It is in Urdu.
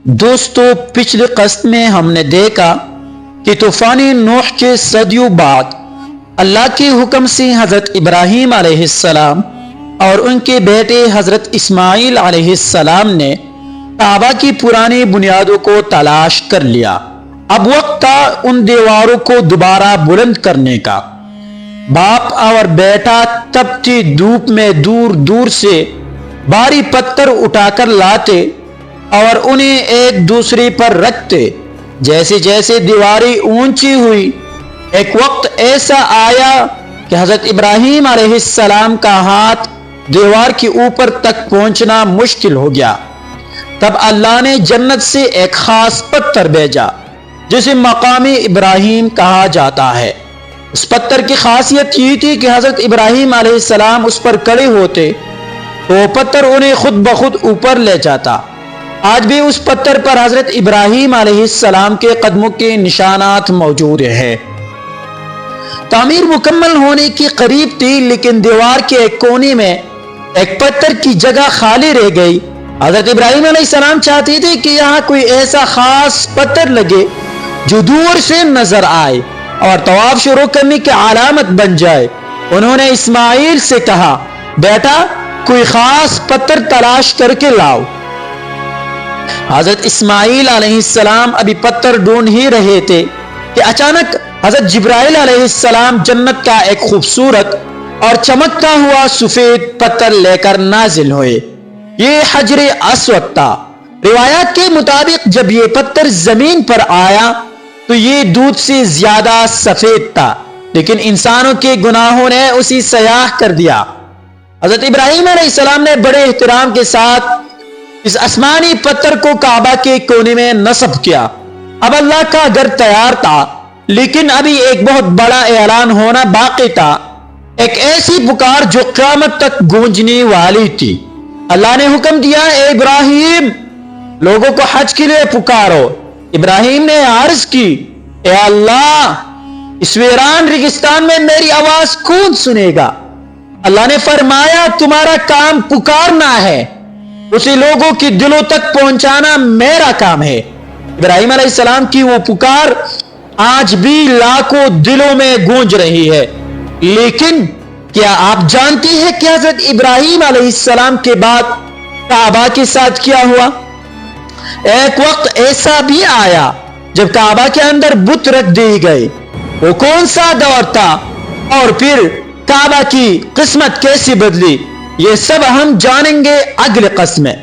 دوستو پچھلے قسط میں ہم نے دیکھا کہ طوفان نوح کے صدیوں بعد اللہ کے حکم سے حضرت ابراہیم علیہ السلام اور ان کے بیٹے حضرت اسماعیل علیہ السلام نے کعبہ کی پرانی بنیادوں کو تلاش کر لیا۔ اب وقت تھا ان دیواروں کو دوبارہ بلند کرنے کا۔ باپ اور بیٹا تپتی دھوپ میں دور دور سے بھاری پتھر اٹھا کر لاتے اور انہیں ایک دوسرے پر رکھتے۔ جیسے جیسے دیواریں اونچی ہوئی، ایک وقت ایسا آیا کہ حضرت ابراہیم علیہ السلام کا ہاتھ دیوار کے اوپر تک پہنچنا مشکل ہو گیا۔ تب اللہ نے جنت سے ایک خاص پتھر بھیجا جسے مقام ابراہیم کہا جاتا ہے۔ اس پتھر کی خاصیت یہ تھی کہ حضرت ابراہیم علیہ السلام اس پر کھڑے ہوتے تو وہ پتھر انہیں خود بخود اوپر لے جاتا۔ آج بھی اس پتھر پر حضرت ابراہیم علیہ السلام کے قدموں کے نشانات موجود ہیں۔ تعمیر مکمل ہونے کی قریب تھی، لیکن دیوار کے ایک کونے میں ایک پتھر کی جگہ خالی رہ گئی۔ حضرت ابراہیم علیہ السلام چاہتے تھے کہ یہاں کوئی ایسا خاص پتھر لگے جو دور سے نظر آئے اور طواف شروع کرنے کی علامت بن جائے۔ انہوں نے اسماعیل سے کہا، بیٹا کوئی خاص پتھر تلاش کر کے لاؤ۔ حضرت اسماعیل علیہ السلام ابھی پتھر ڈھونڈ ہی رہے تھے کہ اچانک حضرت جبرائیل علیہ السلام جنت کا ایک خوبصورت اور چمکتا ہوا سفید پتھر لے کر نازل ہوئے۔ یہ حجر اسود تھا۔ روایات کے مطابق جب یہ پتھر زمین پر آیا تو یہ دودھ سے زیادہ سفید تھا، لیکن انسانوں کے گناہوں نے اسے سیاہ کر دیا۔ حضرت ابراہیم علیہ السلام نے بڑے احترام کے ساتھ اس آسمانی پتھر کو کعبہ کے کونے میں نصب کیا۔ اب اللہ کا گھر تیار تھا، لیکن ابھی ایک بہت بڑا اعلان ہونا باقی تھا، ایک ایسی پکار جو قیامت تک گونجنے والی تھی۔ اللہ نے حکم دیا، اے ابراہیم لوگوں کو حج کے لیے پکارو۔ ابراہیم نے عرض کی، اے اللہ اس ویران ریگستان میں میری آواز کون سنے گا؟ اللہ نے فرمایا، تمہارا کام پکارنا ہے، اسے لوگوں کے دلوں تک پہنچانا میرا کام ہے۔ ابراہیم علیہ السلام کی وہ پکار آج بھی لاکھوں دلوں میں گونج رہی ہے۔ لیکن کیا آپ جانتی ہیں کہ حضرت ابراہیم علیہ السلام کے بعد کعبہ کے ساتھ کیا ہوا؟ ایک وقت ایسا بھی آیا جب کعبہ کے اندر بت رکھ دیے گئے۔ وہ کون سا دور تھا اور پھر کعبہ کی قسمت کیسے بدلی؟ یہ سب ہم جانیں گے اگلے قسط میں۔